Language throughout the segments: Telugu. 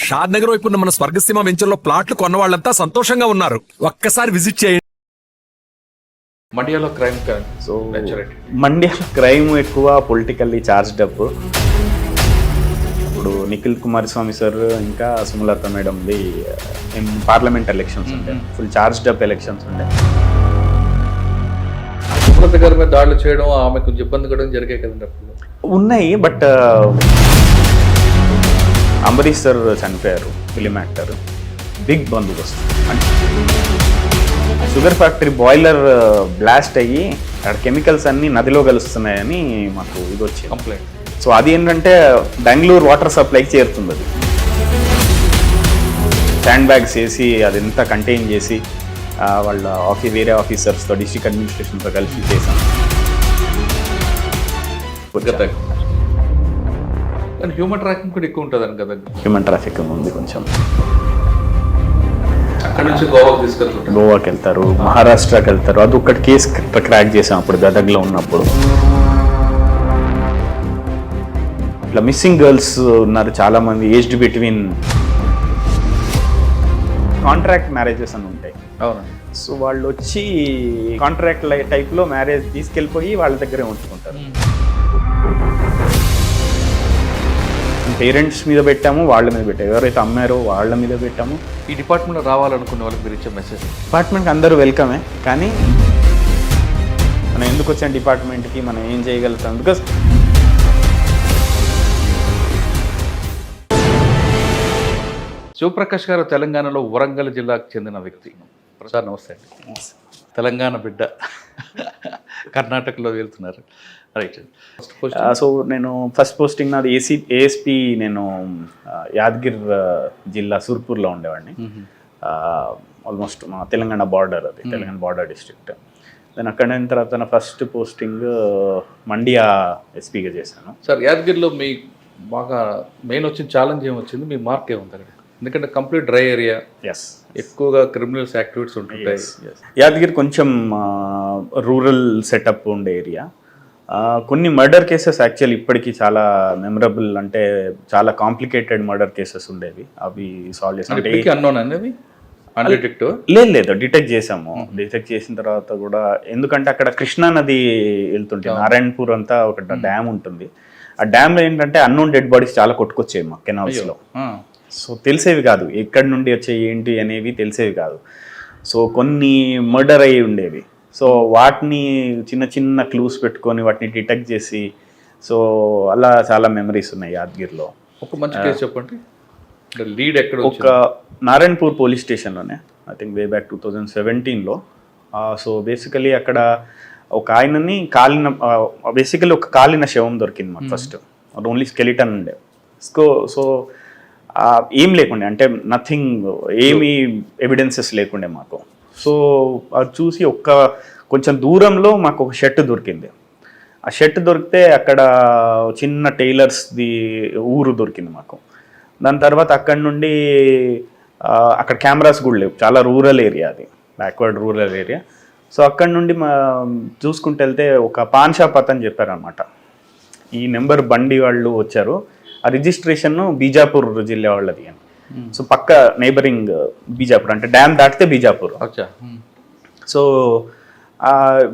షాద్ నగర్ వైపు ఉన్న మన స్వర్గసీమ వెంచర్లో ప్లాట్లు కొన్న వాళ్ళంతా సంతోషంగా ఉన్నారు. ఒక్కసారి విజిట్ చేయండి. మండ్యాలో క్రైమ్ సో మండ్యాలో క్రైమ్ ఎక్కువ, పొలిటికల్లీ చార్జ్డ్ అప్. ఇప్పుడు నిఖిల్ కుమారస్వామి సార్ ఇంకా సుమలత మేడంది పార్లమెంట్ ఎలక్షన్స్ ఉండే, ఫుల్ చార్జ్డ్ అప్ ఎలక్షన్స్ ఉండే. సుమలత గారి మీద దాడులు చేయడం, ఆమె కొంచెం ఇబ్బంది కూడా జరిగాయి కదండి అప్పుడు. ఉన్నాయి, బట్ అంబరీష్ సార్ చనిపోయారు, ఫిలిం యాక్టర్, బిగ్ బందోబస్తు. అంటే షుగర్ ఫ్యాక్టరీ బాయిలర్ బ్లాస్ట్ అయ్యి అక్కడ కెమికల్స్ అన్నీ నదిలో కలుస్తున్నాయని మాకు ఇది వచ్చింది కంప్లైంట్. సో అది ఏంటంటే బెంగళూరు వాటర్ సప్లైకి చేరుతుంది. అది శాండ్ బ్యాగ్స్ వేసి అదంతా కంటైన్ చేసి వాళ్ళ వేరే ఆఫీసర్స్తో, డిస్ట్రిక్ట్ అడ్మినిస్ట్రేషన్తో కలిసి చేశాం. హ్యూమన్ ట్రాఫికింగ్ కూడా ఎక్కువ ఉంటుందని కదా. హ్యూమన్ ట్రాఫికింగ్ ఉంది కొంచెం. అక్కడ నుంచి గోవాకి తీసుకెళ్తారు, గోవాకి వెళ్తారు, మహారాష్ట్రకి వెళ్తారు. అది ఒక్కటి కేసు క్రాక్ చేసాం అప్పుడు గదగ్లో ఉన్నప్పుడు. ఇట్లా మిస్సింగ్ గర్ల్స్ ఉన్నారు చాలా మంది, ఏజ్డ్ బిట్వీన్. కాంట్రాక్ట్ మ్యారేజెస్ అని ఉంటాయి. అవునా? సో వాళ్ళు వచ్చి కాంట్రాక్ట్ టైప్లో మ్యారేజ్ తీసుకెళ్ళిపోయి వాళ్ళ దగ్గరే ఉంచుకుంటారు. పేరెంట్స్ మీద పెట్టాము, వాళ్ళ మీద పెట్టాము, ఎవరైతే అమ్మారో వాళ్ళ మీద పెట్టాము. ఈ డిపార్ట్మెంట్లో రావాలనుకునే వాళ్ళకి మీరు ఇచ్చే మెసేజ్? డిపార్ట్మెంట్కి అందరూ వెల్కమే, కానీ మనం ఎందుకు వచ్చాం డిపార్ట్మెంట్కి, మనం ఏం చేయగలుగుతాం? బికాస్ శివప్రకాష్ గారు తెలంగాణలో వరంగల్ జిల్లాకు చెందిన వ్యక్తి. ప్రసాద్ నమస్తే అండి. తెలంగాణ బిడ్డ, కర్ణాటకలో వెళ్తున్నారు, రైట్? సో నేను ఫస్ట్ పోస్టింగ్ నాది ఏఎస్పీ. నేను యాదగిరి జిల్లా సూర్పూర్లో ఉండేవాడిని. ఆల్మోస్ట్ మా తెలంగాణ బార్డర్, అది తెలంగాణ బార్డర్ డిస్ట్రిక్ట్. దెన్ అక్కడ అయిన తర్వాత నా ఫస్ట్ పోస్టింగ్ మండ్యా ఎస్పీగా చేశాను. సార్, యాదగిరిలో మీ బాగా మెయిన్ వచ్చిన ఛాలెంజ్ ఏమొచ్చింది? మీ మార్క్ ఏముంది అక్కడ? ఎందుకంటే కంప్లీట్ డ్రై ఏరియా, ఎక్కువగా క్రిమినల్స్ యాక్టివిటీస్ ఉంటుంటాయి. యాదగిరి కొంచెం రూరల్ సెటప్ ఉండే ఏరియా. కొన్ని మర్డర్ కేసెస్ యాక్చువల్లీ ఇప్పటికీ చాలా మెమరబుల్, అంటే చాలా కాంప్లికేటెడ్ మర్డర్ కేసెస్ ఉండేవి. అవి సాల్వ్ చేసాం. లేదు, డిటెక్ట్ చేసాము. డిటెక్ట్ చేసిన తర్వాత కూడా, ఎందుకంటే అక్కడ కృష్ణా నది వెళ్తుంటే నారాయణపూర్ అంతా ఒక డ్యామ్ ఉంటుంది. ఆ డ్యామ్లో ఏంటంటే అన్నోన్ డెడ్ బాడీస్ చాలా కొట్టుకొచ్చాయి మా కెనాల్స్లో. సో తెలిసేవి కాదు, ఎక్కడి నుండి వచ్చాయి ఏంటి అనేవి తెలిసేవి కాదు. సో కొన్ని మర్డర్ అయ్యి ఉండేవి. సో వాటిని చిన్న చిన్న క్లూస్ పెట్టుకొని వాటిని డిటెక్ట్ చేసి, సో అలా చాలా మెమరీస్ ఉన్నాయి యాదగిరిలో. ఒక మంచి కేసు చెప్పండి. లీడ్ ఎక్కడ? ఒక నారాయణపూర్ పోలీస్ స్టేషన్లోనే, ఐ థింక్ వే బ్యాక్ 2017లో. సో బేసికలీ అక్కడ ఒక ఆయనని బేసికలీ ఒక కాలిన శవం దొరికింది మాకు. ఫస్ట్ ఓన్లీ స్కెలిటన్ ఉండే. సో ఏం లేకుండే, అంటే నథింగ్, ఏమీ ఎవిడెన్సెస్ లేకుండే మాకు. సో అది చూసి కొంచెం దూరంలో మాకు ఒక షర్ట్ దొరికింది. ఆ షర్ట్ దొరికితే అక్కడ చిన్న టైలర్స్ది ఊరు దొరికింది మాకు. దాని తర్వాత అక్కడి నుండి అక్కడ కెమెరాస్ కూడా లేవు, చాలా రూరల్ ఏరియా, అది బ్యాక్వర్డ్ రూరల్ ఏరియా. సో అక్కడి నుండి చూసుకుంటూ వెళ్తే ఒక పాన్ షాప్ అతను చెప్పారనమాట, ఈ నెంబర్ బండి వాళ్ళు వచ్చారు, ఆ రిజిస్ట్రేషన్ బీజాపూర్ జిల్లా వాళ్ళది అని. సో పక్క నైబరింగ్ బీజాపూర్, అంటే డ్యామ్ దాటితే బీజాపూర్. సో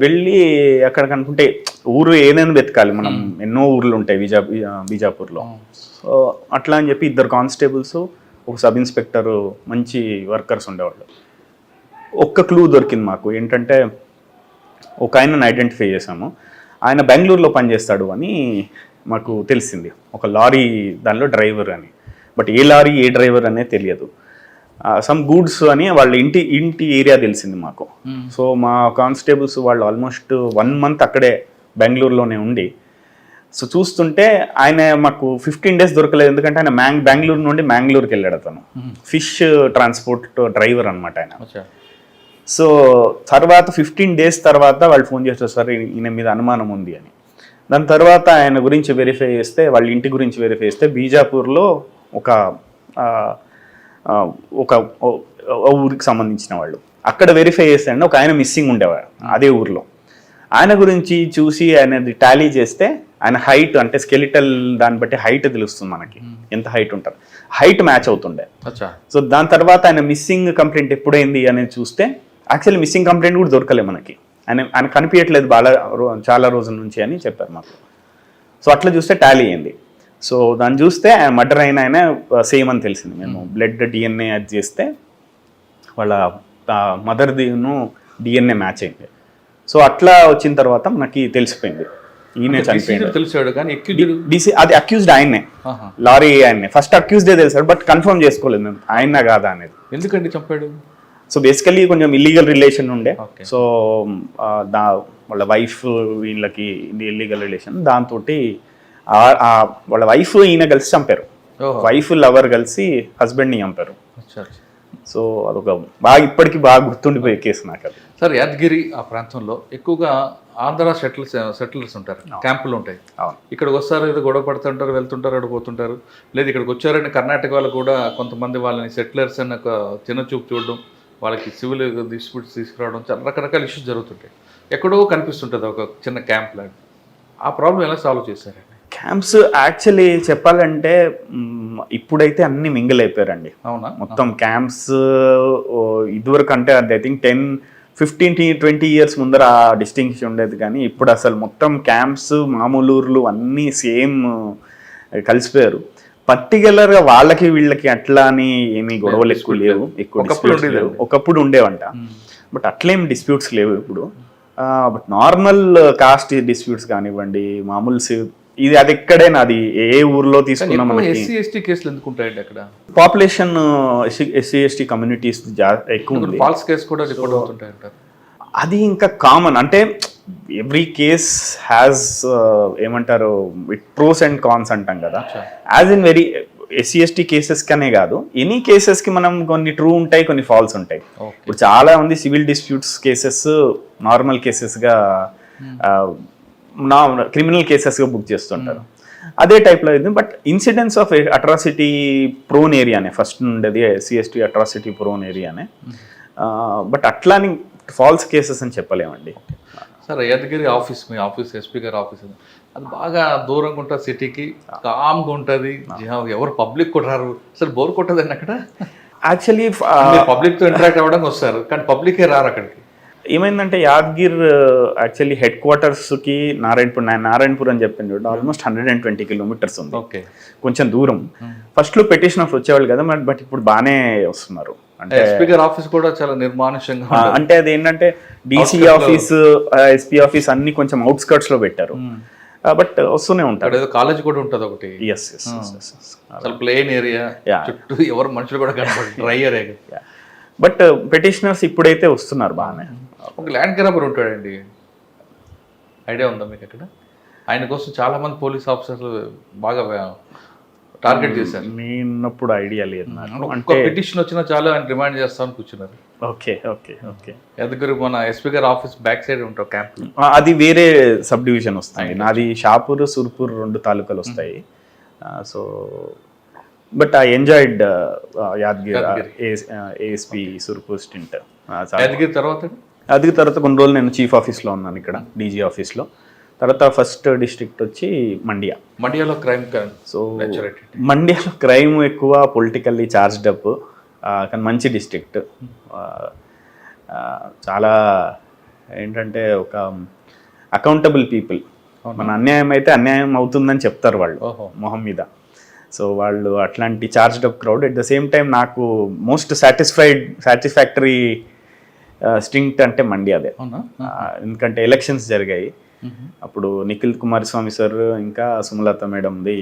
వెళ్ళి అక్కడ కనుకుంటే ఊరు ఏదైనా వెతకాలి మనం, ఎన్నో ఊర్లు ఉంటాయి బీజాపూర్లో. సో అట్లా అని చెప్పి 2 కానిస్టేబుల్స్, ఒక సబ్ ఇన్స్పెక్టర్, మంచి వర్కర్స్ ఉండేవాళ్ళు. ఒక్క క్లూ దొరికింది మాకు, ఏంటంటే ఒక ఆయనను ఐడెంటిఫై చేసాము. ఆయన బెంగళూరులో పనిచేస్తాడు అని మాకు తెలిసింది. ఒక లారీ దానిలో డ్రైవర్ అని, but A lorry A driver అనేది తెలియదు. సమ్ గూడ్స్ అని వాళ్ళ ఇంటి ఏరియా తెలిసింది మాకు. సో మా కానిస్టేబుల్స్ వాళ్ళు ఆల్మోస్ట్ 1 month అక్కడే బెంగళూరులోనే ఉండి, సో చూస్తుంటే ఆయన మాకు 15 days దొరకలేదు. ఎందుకంటే ఆయన బెంగళూరు నుండి మ్యాంగ్లూరుకి వెళ్ళాడు. అతను ఫిష్ ట్రాన్స్పోర్ట్ డ్రైవర్ అనమాట ఆయన. సో తర్వాత 15 days తర్వాత వాళ్ళు ఫోన్ చేస్తారు, సార్ ఈయన మీద అనుమానం ఉంది అని. దాని తర్వాత ఆయన గురించి వెరిఫై చేస్తే, వాళ్ళ ఇంటి గురించి వెరిఫై చేస్తే, బీజాపూర్లో ఒక ఊరికి సంబంధించిన వాళ్ళు అక్కడ వెరిఫై చేస్తే ఒక ఆయన మిస్సింగ్ ఉండేవాడు అదే ఊర్లో. ఆయన గురించి చూసి ఆయనది టాలీ చేస్తే ఆయన హైట్ అంటే స్కెలిటల్ దాన్ని బట్టి హైట్ తెలుస్తుంది మనకి, ఎంత హైట్ ఉంటారు, హైట్ మ్యాచ్ అవుతుండే. అచ్చా. సో దాని తర్వాత ఆయన మిస్సింగ్ కంప్లైంట్ ఎప్పుడైంది అనేది చూస్తే యాక్చువల్లీ మిస్సింగ్ కంప్లైంట్ కూడా దొరకలే మనకి, ఆయన కనిపించట్లేదు చాలా రోజుల నుంచి అని చెప్పారు మాకు. సో అట్లా చూస్తే టాలీ అయింది. సో దాన్ని చూస్తే ఆయన మర్డర్ అయిన ఆయన సేమ్ అని తెలిసింది. మేము బ్లడ్ డిఎన్ఏ అది చేస్తే వాళ్ళ మదర్దిను డిఎన్ఏ మ్యాచ్ అయింది. సో అట్లా వచ్చిన తర్వాత మనకి తెలిసిపోయింది ఈయనే చనిపోయింది. తెలిసాడు కానీ అది అక్యూజ్డ్ ఆయన్నే, లారీ ఆయన్నే. ఫస్ట్ అక్యూజ్డే తెలిసాడు, బట్ కన్ఫర్మ్ చేసుకోలేదు మేము ఆయన కాదా అనేది. ఎందుకండి చంపాడు? సో బేసికలీ కొంచెం ఇల్లీగల్ రిలేషన్ ఉండే. సో వాళ్ళ వైఫ్ వీళ్ళకి ఇల్లీగల్ రిలేషన్, దాంతో వాళ్ళ వైఫ్ ఈయన కలిసి చంపారు. వైఫ్ లవర్ కలిసి హస్బెండ్ని చంపారు. సో అదొక ఇప్పటికీ బాగా గుర్తుండిపోయే కేసు నాకు అది. సార్, యాదగిరి ఆ ప్రాంతంలో ఎక్కువగా ఆంధ్ర సెటిలర్స్ ఉంటారు, క్యాంపులు ఉంటాయి. ఇక్కడికి వస్తారు, ఏదో గొడవ పడుతుంటారు, వెళ్తుంటారు, అడిగిపోతుంటారు. లేదు ఇక్కడికి వచ్చారని కర్ణాటక వాళ్ళు కూడా కొంతమంది వాళ్ళని సెటిలర్స్ అని ఒక చిన్న చూపు చూడడం, వాళ్ళకి సివిల్ డిస్ప్యూట్స్ తీసుకురావడం, చాలా రకరకాల ఇష్యూస్ జరుగుతుంటాయి. ఎక్కడో కనిపిస్తుంటుంది ఒక చిన్న క్యాంప్ లాంటి. ఆ ప్రాబ్లం ఎలా సాల్వ్ చేశారండి? క్యాంప్స్ యాక్చువల్లీ చెప్పాలంటే ఇప్పుడైతే అన్ని మింగిల్ అయిపోయారండి. అవునా? మొత్తం క్యాంప్స్ ఇదివరకు అంటే ఐ థింక్ 10-15-20 ఇయర్స్ ముందర ఆ డిస్టింక్షన్ ఉండేది, కానీ ఇప్పుడు అసలు మొత్తం క్యాంప్స్ మామూలు ఊర్లు అన్నీ సేమ్ కలిసిపోయారు. పర్టికులర్గా వాళ్ళకి వీళ్ళకి అట్లా అని ఏమీ గొడవలు ఎక్కువ లేవు, ఎక్కువ డిస్ప్యూట్స్ లేవు. ఒకప్పుడు ఉండేవంట, బట్ అట్లేం డిస్ప్యూట్స్ లేవు ఇప్పుడు. బట్ నార్మల్ కాస్ట్ డిస్ప్యూట్స్ కానివ్వండి, మామూలు ఇది అది ఎక్కడైనా, అది ఏ ఊర్లో తీసుకున్నా మనకి. ఎస్సీ ఎస్టీ కేసులు ఎందుకు ఉంటాయండి అక్కడ? పాపులేషన్ ఎస్సీ ఎస్టీ కమ్యూనిటీస్ ఎక్కువ ఉంది. ఫాల్స్ కేసు కూడా రిపోర్ట్ అవుతుంటాయి అంటారు. అది ఇంకా కామన్, అంటే ఎవ్రీ కేస్ హ్యాస్ ఏమంటారు ప్రోస్ అండ్ కాన్స్ అంటాం కదా. As in very SC ST cases కనే కాదు, ఎనీ కేసెస్ కి మనం కొన్ని ట్రూ ఉంటాయి, కొన్ని ఫాల్స్ ఉంటాయి. ఇప్పుడు చాలా మంది civil disputes cases normal cases గా క్రిమినల్ కేసెస్ గా బుక్ చేస్తుంటారు. అదే టైప్ లో ఇది. But incidents of atrocity prone ఏరియానే ఫస్ట్ ఉండేది, ఎస్సీ ఎస్టీ అట్రాసిటీ ప్రోన్ ఏరియానే. బట్ అట్లాని ఫాల్స్ కేసెస్ అని చెప్పలేమండి. సార్, యాదగిరి ఆఫీస్, మీ ఆఫీస్, ఎస్పీ గారి ఆఫీస్, అది బాగా దూరంగా ఉంటుంది, సిటీకి కామ్గా ఉంటుంది, ఎవరు పబ్లిక్ కూడా రారు, అసలు బోర్ కొట్టదండి అక్కడ. యాక్చువల్లీ పబ్లిక్తో ఇంటరాక్ట్ అవ్వడానికి వస్తారు, కానీ పబ్లికే రారు అక్కడికి. ఏమైందంటే యాదగిర్ యాక్చువల్లీ హెడ్ క్వార్టర్స్కి నారాయణపూర్ అని చెప్పింది, ఆల్మోస్ట్ 120 కిలోమీటర్స్ ఉంది. ఓకే, కొంచెం దూరం. ఫస్ట్లో పెటిషనర్స్ వచ్చేవాళ్ళు కదా, బట్ ఇప్పుడు బాగానే వస్తున్నారు. అంటే స్పీకర్ ఆఫీస్ కూడా చాలా నిర్మానుష్యంగా, అంటే అది ఏంటంటే డీసీ ఆఫీస్, ఎస్పీ ఆఫీస్ అన్ని కొంచెం అవుట్స్కర్ట్స్ లో పెట్టారు, బట్ వస్తూనే ఉంటారు. కాలేజ్ కూడా ఉంటుంది ఒకటి. అసలు ప్లేన్ ఏరియా, చుట్టూ ఎవరు మనుషులు కూడా కనపడరు, డ్రై ఏరియా. బట్ పెటిషనర్స్ ఇప్పుడైతే వస్తున్నారు బాగానే. ఒక ల్యాండ్ గ్రాబర్ ఉంటాడండి, ఐడియా ఉందా మీకు అక్కడ? ఆయన కోసం చాలా మంది పోలీస్ ఆఫీసర్లు బాగా టార్గెట్ చేశారు. నేనప్పుడు ఐడియా లేదు నాకు. అంటే పిటిషన్ వచ్చినా చాలా ఆయన రిమైండ్ చేస్తామని కూర్చున్నారు. Okay okay okay. ఎదుగురు మన ఎస్పీ గారి ఆఫీస్ బ్యాక్ సైడ్ ఉంటారు క్యాంప్. అది వేరే సబ్ డివిజన్ వస్తాయి, నాది షాపూర్, సుర్పూర్ 2 తాలూకాలు వస్తాయి. So but I enjoyed Yadgiri ASP Surpur stint. Yadgiri తర్వాత కొన్ని రోజులు నేను చీఫ్ ఆఫీస్లో ఉన్నాను ఇక్కడ, డీజీ ఆఫీస్లో. తర్వాత ఫస్ట్ డిస్ట్రిక్ట్ వచ్చి మండ్యాలో క్రైమ్. సో మండ్యాలో క్రైమ్ ఎక్కువ, పొలిటికల్లీ చార్జ్డ్ అప్, కానీ మంచి డిస్ట్రిక్ట్. చాలా ఏంటంటే ఒక అకౌంటబుల్ పీపుల్. మన అన్యాయం అయితే అన్యాయం అవుతుందని చెప్తారు వాళ్ళు మొహం మీద. సో వాళ్ళు అట్లాంటి charged up crowd. At the same time నాకు మోస్ట్ సాటిస్ఫాక్టరీ స్టింక్ట్ అంటే మండ్యాదే. ఎందుకంటే ఎలక్షన్స్ జరిగాయి అప్పుడు, నిఖిల్ కుమారస్వామి సార్ ఇంకా సుమలత మేడంది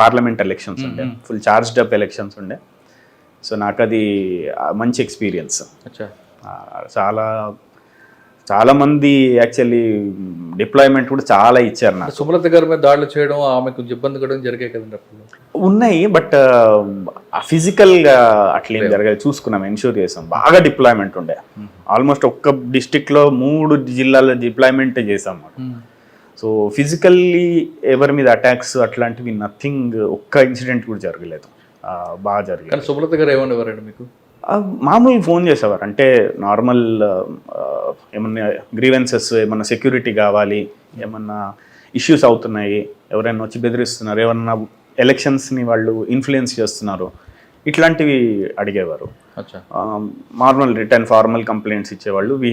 పార్లమెంట్ ఎలక్షన్స్ ఉండే, ఫుల్ చార్జ్డ్ అప్ ఎలక్షన్స్ ఉండే. సో నాకు అది మంచి ఎక్స్పీరియన్స్. చాలా మంది యాక్చువల్లీ డిప్లాయ్మెంట్ కూడా చాలా ఇచ్చారు నాకు. సుమలత గారి మీద దాడులు చేయడం, ఆమెకు ఇబ్బంది కూడా జరిగాయి కదండి అప్పుడు. ఉన్నాయి, బట్ ఫిజికల్గా అట్లేం జరగాలి చూసుకున్నాం, ఎన్షూర్ చేసాం. బాగా డిప్లాయ్మెంట్ ఉండే, ఆల్మోస్ట్ ఒక్క డిస్టిక్లో 3 జిల్లాల డిప్లాయ్మెంట్ చేసాం. సో ఫిజికల్లీ ఎవరి మీద అటాక్స్ అట్లాంటివి నథింగ్, ఒక్క ఇన్సిడెంట్ కూడా జరగలేదు, బాగా జరిగింది. కానీ సుమలత గారు ఏమనేవారండి మీకు? మామూలు ఫోన్ చేసేవారు, అంటే నార్మల్ ఏమన్నా గ్రీవెన్సెస్, ఏమన్నా సెక్యూరిటీ కావాలి, ఏమన్నా ఇష్యూస్ అవుతున్నాయి, ఎవరైనా వచ్చి బెదిరిస్తున్నారు, ఎవరన్నా ఎలక్షన్స్ని వాళ్ళు ఇన్ఫ్లుయెన్స్ చేస్తున్నారు, ఇట్లాంటివి అడిగేవారు. అచ్చా. నార్మల్ రిటర్న్ ఫార్మల్ కంప్లైంట్స్ ఇచ్చేవాళ్ళు. వీ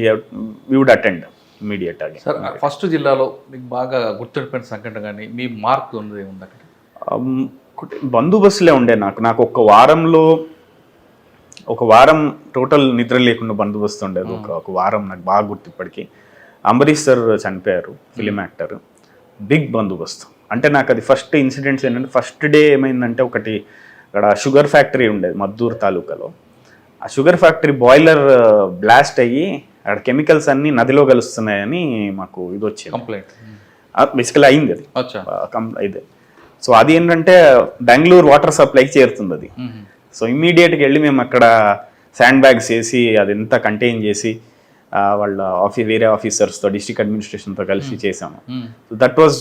వుడ్ అటెండ్ ఇమీడియట్ అది. సార్ ఫస్ట్ జిల్లాలో మీకు బాగా గుర్తుండిపోయిన సంఘటన కానీ మీ మార్క్ ఉన్నది ఏముంది అక్కడ? బందోబస్తులే ఉండే నాకు ఒక వారం టోటల్ నిద్ర లేకుండా బందోబస్తు ఉండేది. ఒక వారం నాకు బాగా గుర్తు ఇప్పటికీ. అంబరీష్ సార్ చనిపోయారు, ఫిలిం యాక్టర్. బిగ్ బందోబస్తు. అంటే నాకు అది ఫస్ట్ ఇన్సిడెంట్స్ ఏంటంటే, ఫస్ట్ డే ఏమైందంటే, ఒకటి అక్కడ షుగర్ ఫ్యాక్టరీ ఉండేది మద్దూరు తాలూకాలో. ఆ షుగర్ ఫ్యాక్టరీ బాయిలర్ బ్లాస్ట్ అయ్యి అక్కడ కెమికల్స్ అన్నీ నదిలో కలుస్తున్నాయని మాకు ఇది వచ్చింది, కంప్లైంట్. బేసికల్ అయింది అది. అచ్చా. ఇదే. సో అది ఏంటంటే బెంగళూరు వాటర్ సప్లైకి చేరుతుంది అది. సో ఇమ్మీడియట్గా వెళ్ళి మేము అక్కడ శాండ్ బ్యాగ్స్ వేసి అదంతా కంటైన్ చేసి వాళ్ళ వేరే ఆఫీసర్స్తో, డిస్ట్రిక్ట్ అడ్మినిస్ట్రేషన్తో కలిసి చేసాము. So that was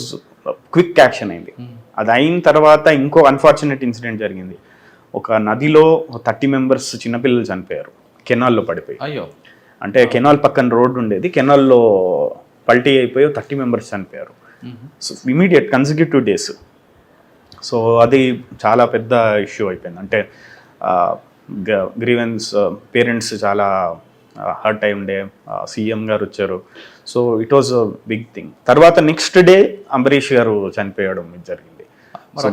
quick action అయింది. అది అయిన తర్వాత ఇంకో అన్ఫార్చునేట్ ఇన్సిడెంట్ జరిగింది. ఒక నదిలో 30 మెంబర్స్ చిన్నపిల్లలు చనిపోయారు కెనాల్లో పడిపోయి. అయ్యో. అంటే కెనాల్ పక్కన రోడ్డు ఉండేది, కెనాల్లో పల్టీ అయిపోయి 30 మెంబర్స్ చనిపోయారు. So immediate consecutive days. So అది చాలా పెద్ద ఇష్యూ అయిపోయింది. అంటే గ్రీవెన్స్, పేరెంట్స్ చాలా హర్ట్ అయి ఉండే, సీఎం గారు వచ్చారు. So it was a big thing. తర్వాత నెక్స్ట్ డే అంబరీష్ గారు చనిపోయడం జరిగింది.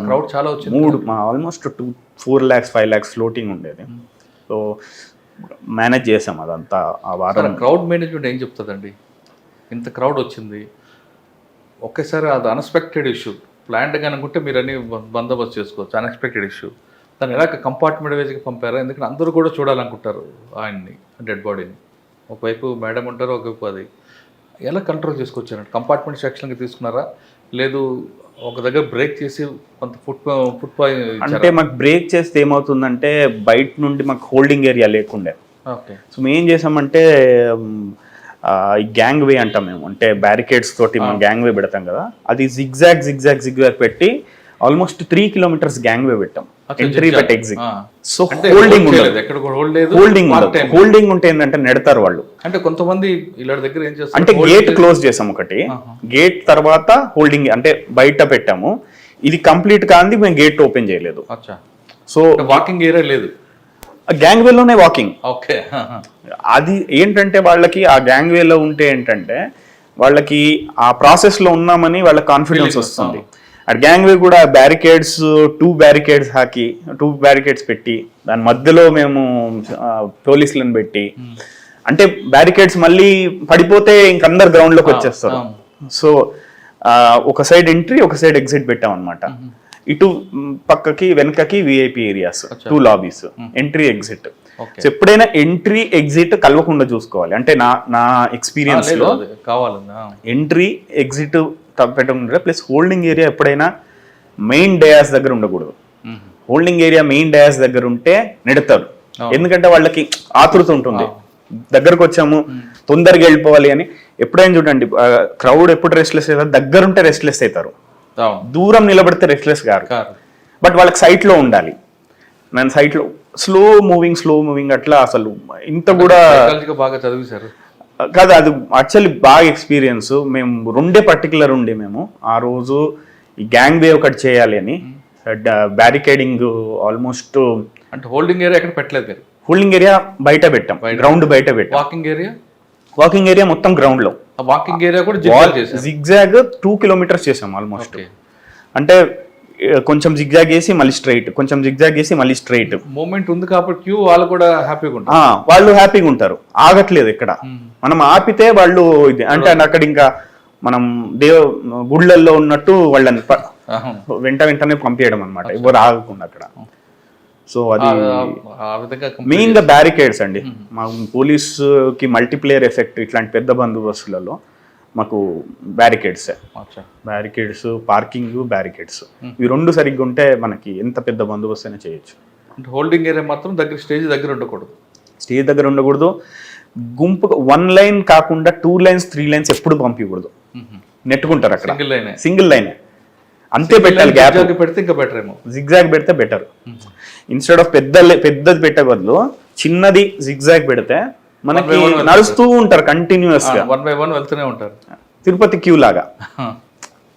క్రౌడ్ చాలా వచ్చింది. ఆల్మోస్ట్ 4 lakhs 5 lakhs ఫ్లోటింగ్ ఉండేది. సో మేనేజ్ చేసాం అదంతా ఆ వారం. క్రౌడ్ మేనేజ్మెంట్ ఏం చెప్తుందండి? ఇంత క్రౌడ్ వచ్చింది ఒకేసారి, అది అన్ఎక్స్పెక్టెడ్ ఇష్యూ. ప్లాన్డ్ అనుకుంటే మీరు అన్ని బందోబస్తు చేసుకోవచ్చు, అన్ఎక్స్పెక్టెడ్ ఇష్యూ. దాన్ని ఎలా కంపార్ట్మెంట్ వైజ్గా పంపారా? ఎందుకంటే అందరూ కూడా చూడాలనుకుంటారు ఆయన్ని, డెడ్ బాడీని. ఒకవైపు మేడం ఉంటారు, ఒకవైపు అది. ఎలా కంట్రోల్ చేసుకొచ్చారంటే కంపార్ట్మెంట్ సెక్షన్కి తీసుకున్నారా, లేదు ఒక దగ్గర బ్రేక్ చేసి కొంత ఫుడ్ అంటే మాకు బ్రేక్ చేస్తే ఏమవుతుందంటే, బయట నుండి మాకు హోల్డింగ్ ఏరియా లేకుండే. ఓకే. సో మేము ఏం చేసామంటే, ఈ గ్యాంగ్ వే అంటాం మేము, అంటే బ్యారికేడ్స్ తోటి మనం గ్యాంగ్ వే పెడతాం కదా, అది జిగ్జాగ్ పెట్టి ఆల్మోస్ట్ 3 kilometers గ్యాంగ్ వే పెట్టాం, entry but exit. So holding ఉంటే ఏంటంటే నెడతారు వాళ్ళు. అంటే కొంతమంది ఇలా దగ్గర ఏం చేస్తారు అంటే గేట్ క్లోజ్ చేసాం ఒకటి, గేట్ తర్వాత హోల్డింగ్ అంటే బయట పెట్టాము. ఇది కంప్లీట్ కాంది, మేము గేట్ ఓపెన్ చేయలేదు. సో వాకింగ్ ఏరియా లేదు, గ్యాంగ్ వేలోనే వాకింగ్. ఓకే. అది ఏంటంటే వాళ్ళకి ఆ గ్యాంగ్ వేలో ఉంటే ఏంటంటే వాళ్ళకి ఆ ప్రాసెస్ లో ఉన్నామని వాళ్ళ కాన్ఫిడెన్స్ వస్తుంది. ఆ గ్యాంగ్ వే కూడా బ్యారికేడ్స్ 2 బ్యారికేడ్స్ పెట్టి, దాని మధ్యలో మేము పోలీసులను పెట్టి, అంటే బ్యారికేడ్స్ మళ్ళీ పడిపోతే ఇంకందరు గ్రౌండ్ లోకి వచ్చేస్తారు. సో ఒక సైడ్ ఎంట్రీ, ఒక సైడ్ ఎగ్జిట్ పెట్టాం అనమాట. ఇటు పక్కకి వెనకకి VIP areas, 2 lobbies, entry exit. So ఎప్పుడైనా ఎంట్రీ ఎగ్జిట్ కలవకుండా చూసుకోవాలి. అంటే నా ఎక్స్పీరియన్స్ లో ఎంట్రీ ఎగ్జిట్ పెట్టడం, ప్లస్ హోల్డింగ్ ఏరియా ఎప్పుడైనా మెయిన్ డయాస్ దగ్గర ఉండకూడదు. హోల్డింగ్ ఏరియా మెయిన్ డయాస్ దగ్గర ఉంటే నెడతారు, ఎందుకంటే వాళ్ళకి ఆతృత ఉంటుంది, దగ్గరకు వచ్చాము తొందరగా వెళ్ళిపోవాలి అని. ఎప్పుడైనా చూడండి, క్రౌడ్ ఎప్పుడు రెస్ట్లెస్ అవుతారు, దగ్గరుంటే రెస్ట్లెస్ అవుతారు, దూరం నిలబడితే రెస్ట్లెస్ గారు. బట్ వాళ్ళకి సైట్ లో ఉండాలి. నేను సైట్ లో స్లో మూవింగ్ అట్లా అసలు ఇంత కూడా బాగా చదివేశారు కాదు. అది యాక్చువల్లీ బాగా ఎక్స్పీరియన్స్. మేము 2 పర్టికులర్ ఉండే, మేము ఆ రోజు ఈ గ్యాంగ్ వే ఒకటి చేయాలి అని బ్యారికేడింగ్ ఆల్మోస్ట్. అంటే హోల్డింగ్ ఏరియా ఎక్కడ పెట్టలేదు? హోల్డింగ్ ఏరియా బయట పెట్టాం, గ్రౌండ్ బయట పెట్టాం. వాకింగ్ ఏరియా మొత్తం గ్రౌండ్ లో. వాకింగ్ ఏరియా కూడా జిగ్జాగ్ 2 kilometers చేసాం ఆల్మోస్ట్. అంటే కొంచెం జిగ్జాగ్ చేసి మళ్ళీ స్ట్రైట్, కొంచెం జిగ్జాగ్ చేసి మళ్ళీ స్ట్రైట్. మూమెంట్ ఉంది కాబట్టి క్యూ వాళ్ళు కూడా హ్యాపీగా ఉంటారు. వాళ్ళు హ్యాపీగా ఉంటారు, ఆగట్లేదు ఎక్కడ. మనం ఆపితే వాళ్ళు ఇది అంటే అక్కడ ఇంకా మనం గుళ్ళల్లో ఉన్నట్టు వాళ్ళని వెంటనే పంపించడం అనమాట, ఎవరు ఆగకుండా అక్కడ. సో అది మెయిన్ గా బ్యారికేడ్స్ అండి. మా పోలీసుకి మల్టీప్లేయర్ ఎఫెక్ట్ ఇట్లాంటి పెద్ద బందోబస్తులలో మాకు బ్యారికేడ్స్, పార్కింగ్, బ్యారికేడ్స్, ఇవి 2 సరిగ్గా ఉంటే మనకి ఎంత పెద్ద బందోబస్తు అయినా చేయొచ్చు. హోల్డింగ్ ఏరియా మాత్రం దగ్గర స్టేజ్ దగ్గర ఉండకూడదు. గుంపు 1 లైన్ కాకుండా 2 lines 3 lines ఎప్పుడు పంపించకూడదు, నెట్టుకుంటారు అక్కడ. సింగిల్ లైన్ అంతే పెట్టాలి. గ్యాప్ పెడితే ఇంకా బెటర్ ఏమో, జిగ్జాగ్ పెడితే బెటర్. ఇన్స్టెడ్ ఆఫ్ పెద్దది పెట్టే బదులు చిన్నది జిగ్జాగ్ పెడితే మనకి నడుస్తూ ఉంటారు కంటిన్యూస్ గా, 1 by 1 వెళ్తూనే ఉంటారు. తిరుపతి క్యూ లాగా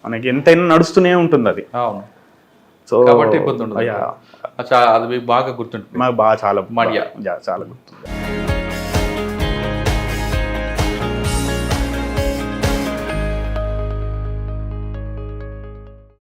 మనకి ఎంతైనా నడుస్తూనే ఉంటుంది అది. అవును. సో కాబట్టి ఇబ్బంది ఉండదు. యా, అది మీకు బాగా గుర్తుంటుంది. మాకు బాగా చాలా మడియా. చాలా గుర్తుంది.